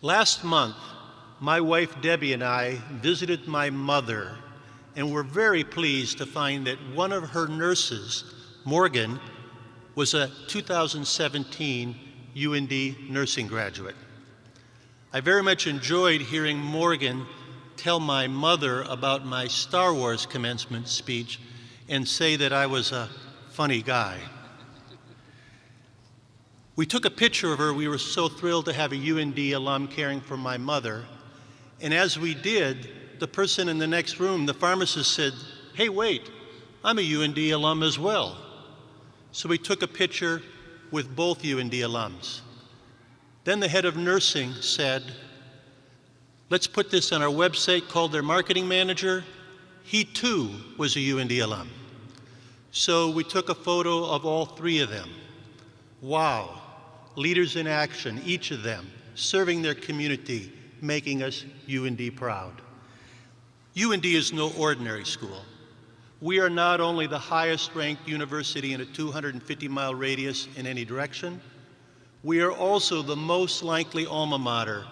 Last month, my wife Debbie and I visited my mother, and were very pleased to find that one of her nurses, Morgan, was a 2017 UND nursing graduate. I very much enjoyed hearing Morgan tell my mother about my Star Wars commencement speech and say that I was a funny guy. We took a picture of her. We were so thrilled to have a UND alum caring for my mother. And as we did, the person in the next room, the pharmacist, said, "Hey, wait, I'm a UND alum as well." So we took a picture with both UND alums. Then the head of nursing said, "Let's put this on our website," called their marketing manager. He too was a UND alum. So we took a photo of all three of them. Wow, leaders in action, each of them, serving their community, making us UND proud. UND is no ordinary school. We are not only the highest ranked university in a 250-mile radius in any direction, we are also the most likely alma mater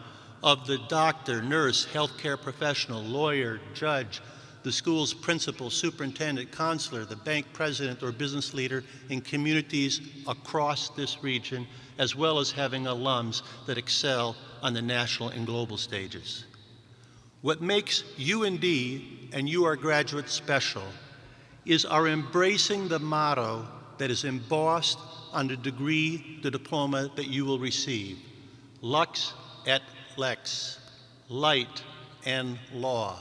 of the doctor, nurse, healthcare professional, lawyer, judge, the school's principal, superintendent, counselor, the bank president or business leader in communities across this region, as well as having alums that excel on the national and global stages. What makes UND and you, our graduates, special is our embracing the motto that is embossed on the degree, the diploma that you will receive: Lux et Lex, light and law.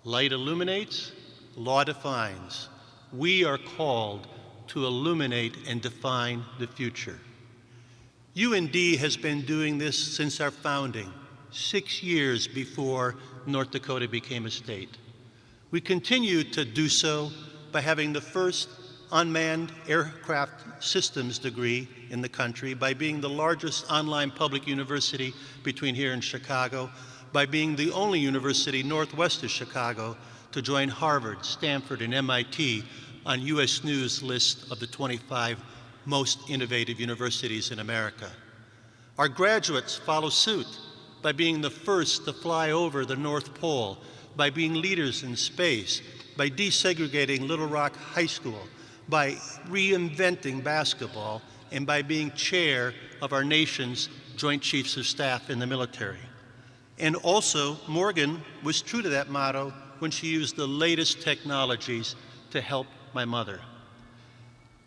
Light illuminates, law defines. We are called to illuminate and define the future. UND has been doing this since our founding, 6 years before North Dakota became a state. We continue to do so by having the first unmanned aircraft systems degree in the country, by being the largest online public university between here and Chicago, by being the only university northwest of Chicago to join Harvard, Stanford, and MIT on U.S. News' list of the 25 most innovative universities in America. Our graduates follow suit by being the first to fly over the North Pole, by being leaders in space, by desegregating Little Rock High School, by reinventing basketball, and by being chair of our nation's Joint Chiefs of Staff in the military. And also, Morgan was true to that motto when she used the latest technologies to help my mother.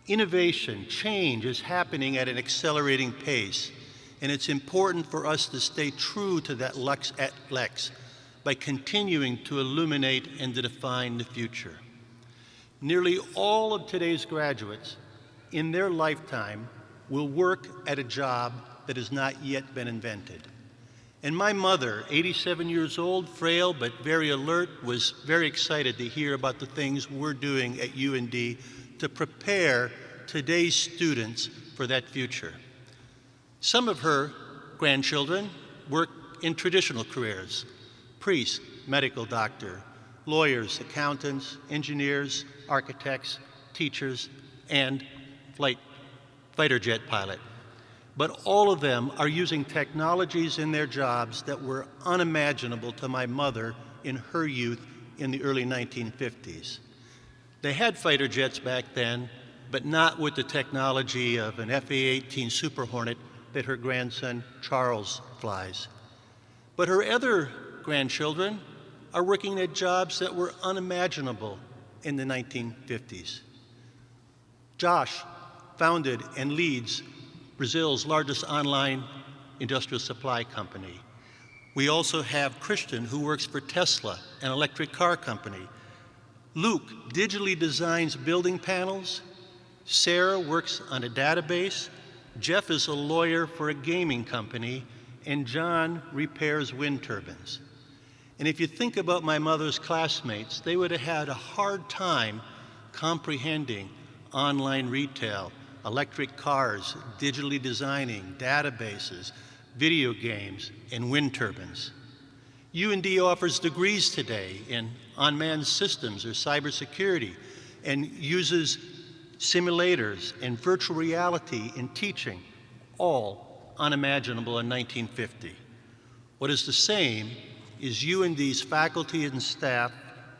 Innovation, change is happening at an accelerating pace, and it's important for us to stay true to that Lux et Lex by continuing to illuminate and to define the future. Nearly all of today's graduates in their lifetime will work at a job that has not yet been invented. And my mother, 87 years old, frail but very alert, was very excited to hear about the things we're doing at UND to prepare today's students for that future. Some of her grandchildren work in traditional careers: priest, medical doctor, lawyers, accountants, engineers, architects, teachers, and fighter jet pilot. But all of them are using technologies in their jobs that were unimaginable to my mother in her youth in the early 1950s. They had fighter jets back then, but not with the technology of an F/A-18 Super Hornet that her grandson Charles flies. But her other grandchildren are working at jobs that were unimaginable in the 1950s. Josh founded and leads Brazil's largest online industrial supply company. We also have Christian, who works for Tesla, an electric car company. Luke digitally designs building panels. Sarah works on a database. Jeff is a lawyer for a gaming company. And John repairs wind turbines. And if you think about my mother's classmates, they would have had a hard time comprehending online retail, electric cars, digitally designing, databases, video games, and wind turbines. UND offers degrees today in unmanned systems or cybersecurity, and uses simulators and virtual reality in teaching, all unimaginable in 1950. What is the same is UND's faculty and staff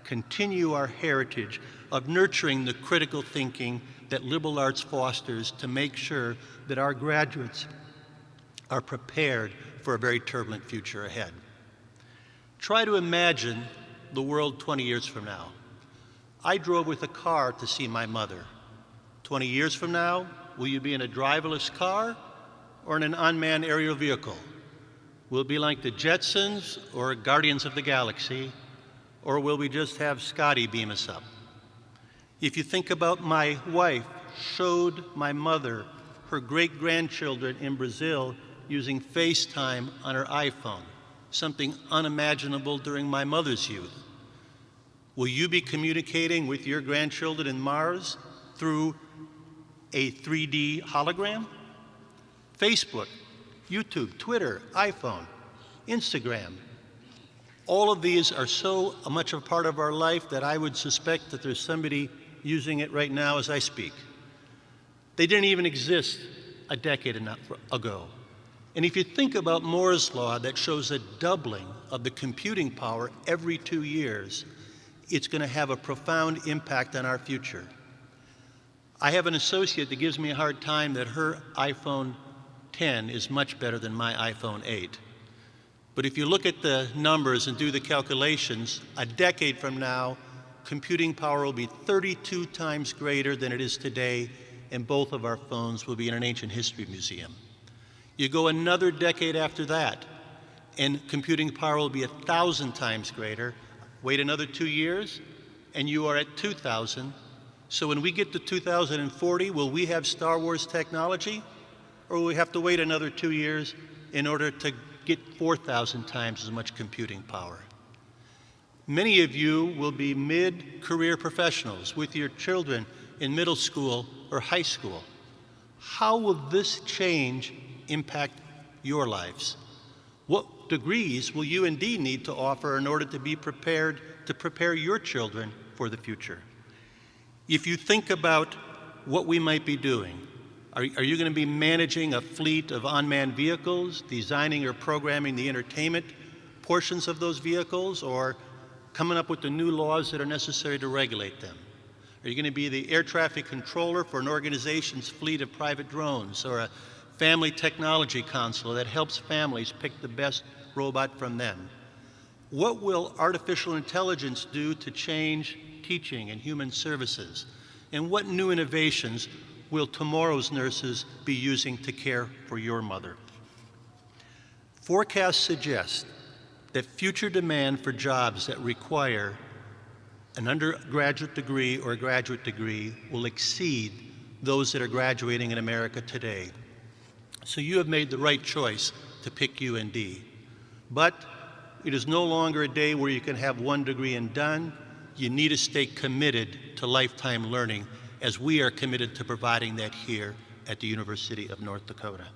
continue our heritage of nurturing the critical thinking that liberal arts fosters to make sure that our graduates are prepared for a very turbulent future ahead. Try to imagine the world 20 years from now. I drove with a car to see my mother. 20 years from now, will you be in a driverless car or in an unmanned aerial vehicle? Will it be like the Jetsons or Guardians of the Galaxy, or will we just have Scotty beam us up? If you think about my wife showed my mother her great-grandchildren in Brazil using FaceTime on her iPhone, something unimaginable during my mother's youth. Will you be communicating with your grandchildren in Mars through a 3D hologram? Facebook, YouTube, Twitter, iPhone, Instagram. All of these are so much a part of our life that I would suspect that there's somebody using it right now as I speak. They didn't even exist a decade ago. And if you think about Moore's law that shows a doubling of the computing power every 2 years, it's going to have a profound impact on our future. I have an associate that gives me a hard time that her iPhone 10 is much better than my iPhone 8. But if you look at the numbers and do the calculations, a decade from now, computing power will be 32 times greater than it is today, and both of our phones will be in an ancient history museum. You go another decade after that, and computing power will be 1,000 times greater. Wait another 2 years, and you are at 2,000. So when we get to 2040, will we have Star Wars technology? Or will we have to wait another 2 years in order to get 4,000 times as much computing power? Many of you will be mid-career professionals with your children in middle school or high school. How will this change impact your lives? What degrees will you indeed need to offer in order to be prepared to prepare your children for the future? If you think about what we might be doing, are you going to be managing a fleet of unmanned vehicles, designing or programming the entertainment portions of those vehicles, or coming up with the new laws that are necessary to regulate them? Are you going to be the air traffic controller for an organization's fleet of private drones, or a family technology counselor that helps families pick the best robot from them? What will artificial intelligence do to change teaching and human services? And what new innovations will tomorrow's nurses be using to care for your mother? Forecasts suggest that future demand for jobs that require an undergraduate degree or a graduate degree will exceed those that are graduating in America today. So you have made the right choice to pick UND. But it is no longer a day where you can have one degree and done. You need to stay committed to lifetime learning, as we are committed to providing that here at the University of North Dakota.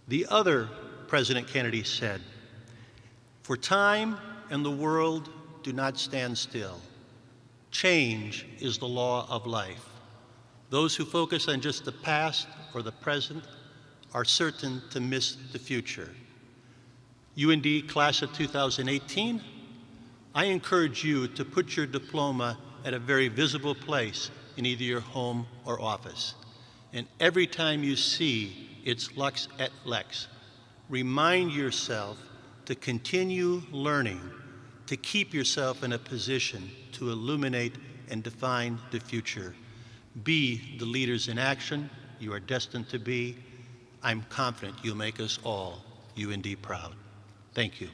The other President Kennedy said, "For time and the world do not stand still. Change is the law of life. Those who focus on just the past or the present are certain to miss the future." UND class of 2018, I encourage you to put your diploma at a very visible place in either your home or office. And every time you see its lux et lex, remind yourself to continue learning, to keep yourself in a position to illuminate and define the future. Be the leaders in action you are destined to be. I'm confident you'll make us all UND proud. Thank you.